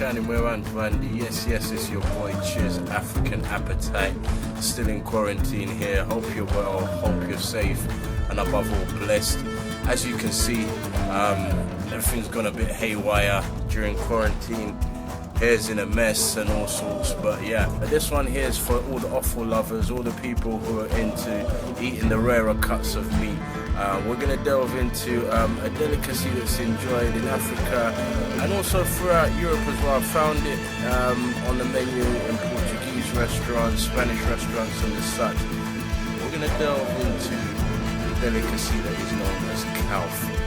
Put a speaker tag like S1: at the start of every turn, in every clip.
S1: shining way around Bantu. Yes, it's your boy Cheers African Appetite. Still in quarantine here. Hope you're well, hope you're safe, and above all blessed. As you can see, everything's gone a bit haywire during quarantine. Hair's in a mess and all sorts, but yeah. But this one here is for all the offal lovers, all the people who are into eating the rarer cuts of meat. We're going to delve into a delicacy that's enjoyed in Africa and also throughout Europe as well. I found it on the menu in Portuguese restaurants, Spanish restaurants and the such. We're going to delve into the delicacy that is known as cow foot.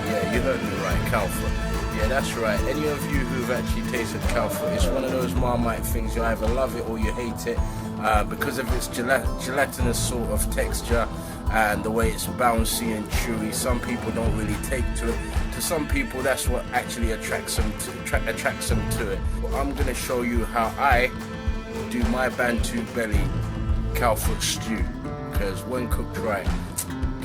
S1: Yeah, you heard me right, cow foot. Yeah, that's right. Any of you who've actually tasted cow foot, it's one of those Marmite things. You either love it or you hate it because of its gelatinous sort of texture and the way it's bouncy and chewy. Some people don't really take to it. To some people, that's what actually attracts them to it. Well, I'm going to show you how I do my Bantu belly cow foot stew, because when cooked right,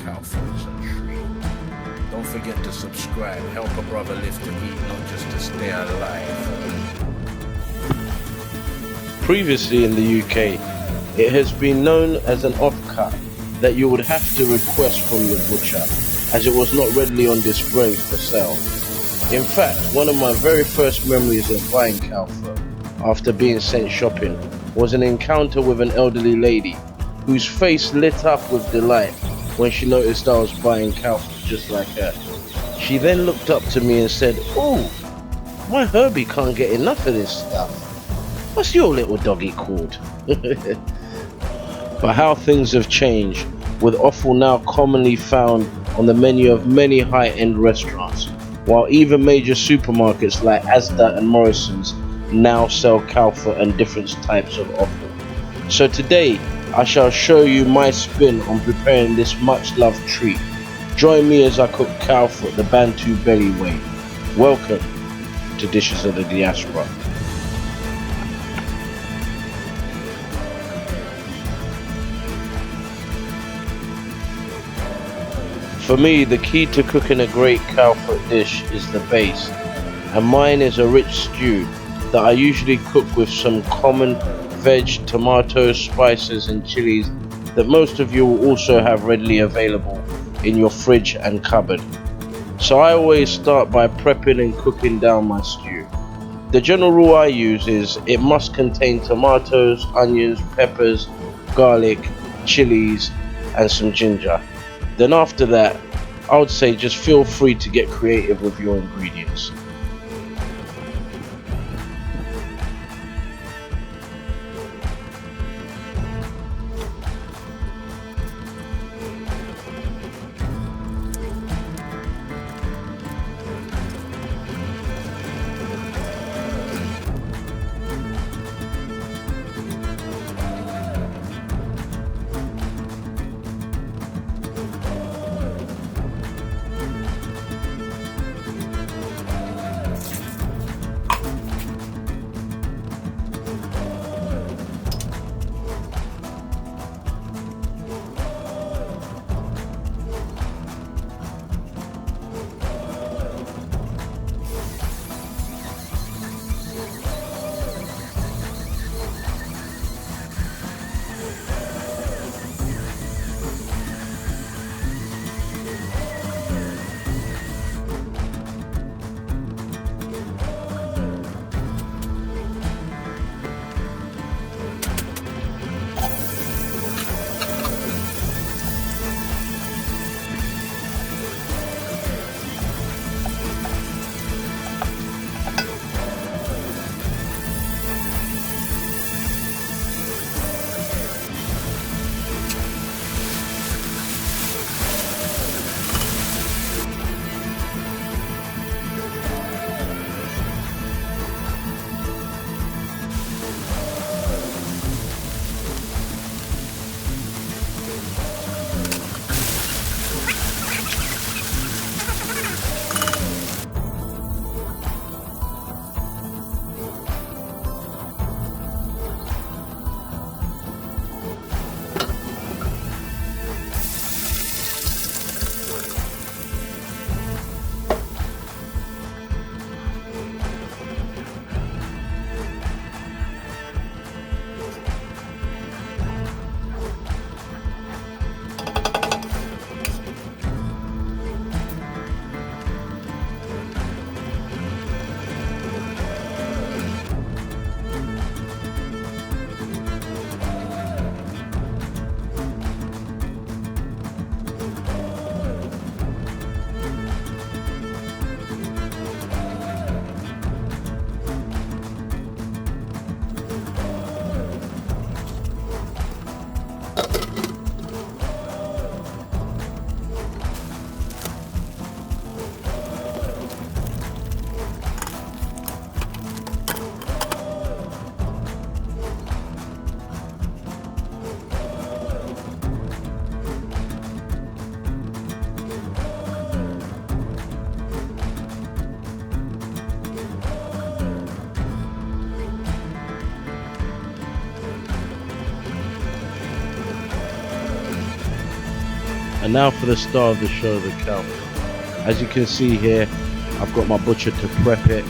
S1: cow foot is a treat. Don't forget to subscribe. Help a brother live to eat, not just to stay alive. Previously in the UK, it has been known as an offcut that you would have to request from your butcher, as it was not readily on display for sale. In fact, one of my very first memories of buying cow foot after being sent shopping was an encounter with an elderly lady whose face lit up with delight when she noticed I was buying cow foot just like her. She then looked up to me and said, "Oh, my Herbie can't get enough of this stuff. What's your little doggy called?" But how things have changed, with offal now commonly found on the menu of many high-end restaurants, while even major supermarkets like Asda and Morrison's now sell cow foot and different types of offal. So today, I shall show you my spin on preparing this much-loved treat. Join me as I cook cow foot the Bantu belly way. Welcome to Dishes of the Diaspora. For me, the key to cooking a great cow foot dish is the base, and mine is a rich stew that I usually cook with some common veg, tomatoes, spices and chilies that most of you will also have readily available in your fridge and cupboard. So I always start by prepping and cooking down my stew. The general rule I use is it must contain tomatoes, onions, peppers, garlic, chilies and some ginger. Then after that, I would say just feel free to get creative with your ingredients. And now for the star of the show, the cow. As you can see here, I've got my butcher to prep it.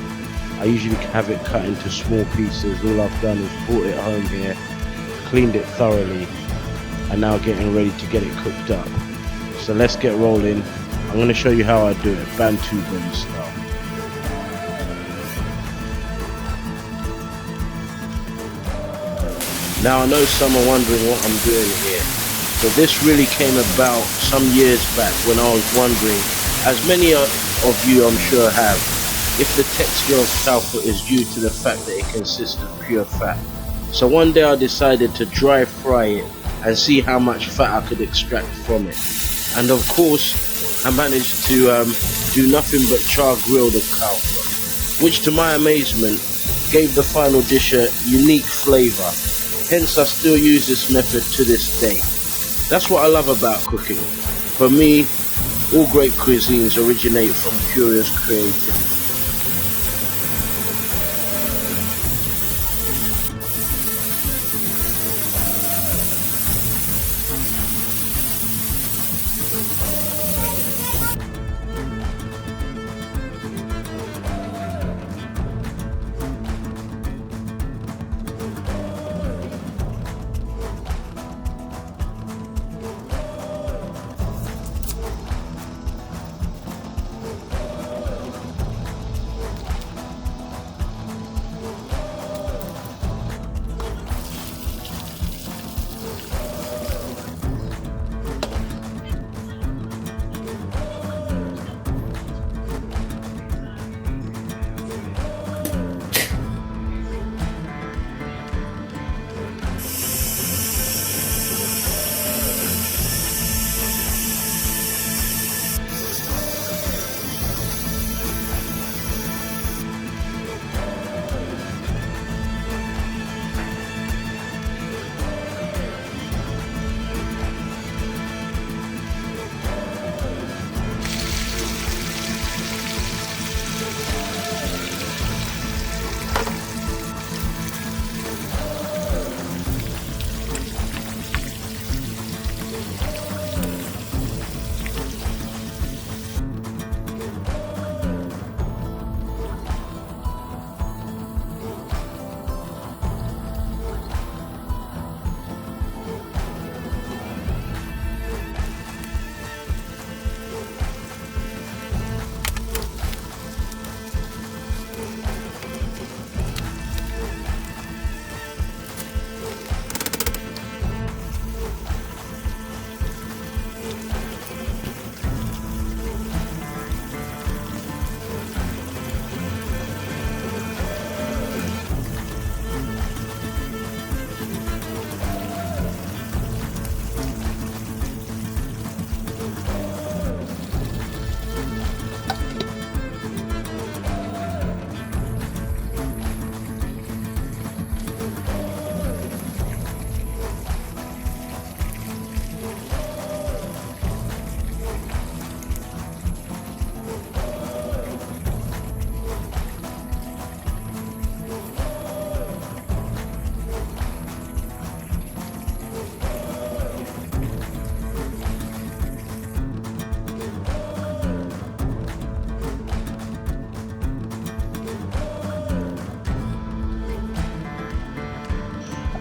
S1: I usually have it cut into small pieces. All I've done is brought it home here, cleaned it thoroughly, and now getting ready to get it cooked up. So let's get rolling. I'm going to show you how I do it, Bantu belly style. Now I know some are wondering what I'm doing here. So this really came about some years back when I was wondering, as many of you I'm sure have, if the texture of cow foot is due to the fact that it consists of pure fat. So one day I decided to dry fry it and see how much fat I could extract from it. And of course I managed to do nothing but char-grilled of cow foot, which to my amazement gave the final dish a unique flavour. Hence I still use this method to this day. That's what I love about cooking. For me, all great cuisines originate from curious creativity.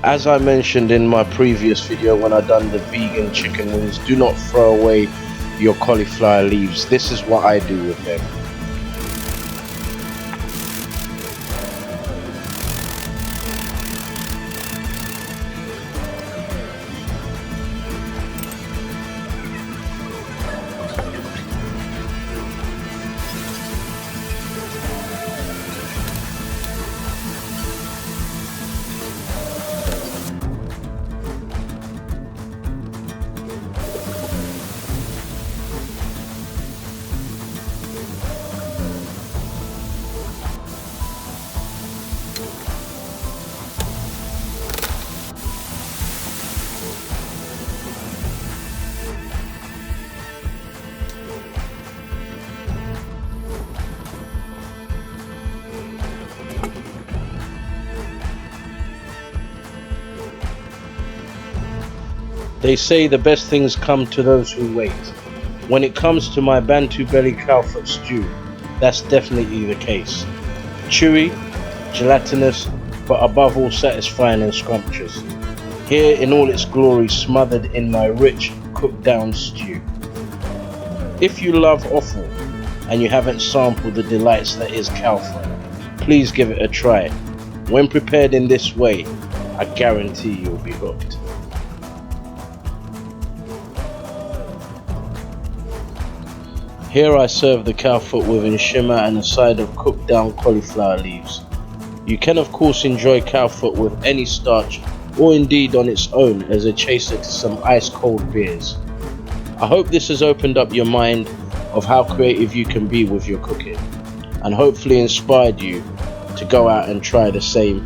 S1: As I mentioned in my previous video when I done the vegan chicken wings, do not throw away your cauliflower leaves. This is what I do with them. They say the best things come to those who wait. When it comes to my Bantu belly cow foot stew, that's definitely the case. Chewy, gelatinous, but above all satisfying and scrumptious. Here in all its glory, smothered in my rich, cooked down stew. If you love offal and you haven't sampled the delights that is cow foot, please give it a try. When prepared in this way, I guarantee you'll be hooked. Here I serve the cow foot with nshima and a side of cooked down cauliflower leaves. You can of course enjoy cow foot with any starch or indeed on its own as a chaser to some ice cold beers. I hope this has opened up your mind of how creative you can be with your cooking and hopefully inspired you to go out and try the same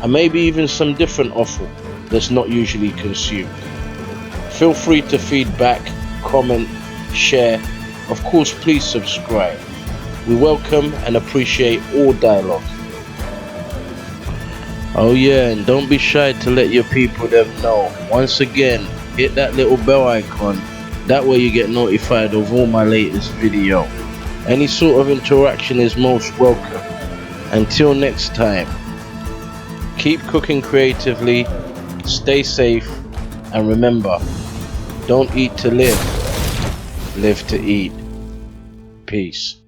S1: and maybe even some different offal that's not usually consumed. Feel free to feedback, comment, share. Of course, please subscribe. We welcome and appreciate all dialogue. Oh yeah, and don't be shy to let your people them know. Once again, hit that little bell icon. That way you get notified of all my latest video. Any sort of interaction is most welcome. Until next time, keep cooking creatively, stay safe, and remember, don't eat to live, live to eat. Peace.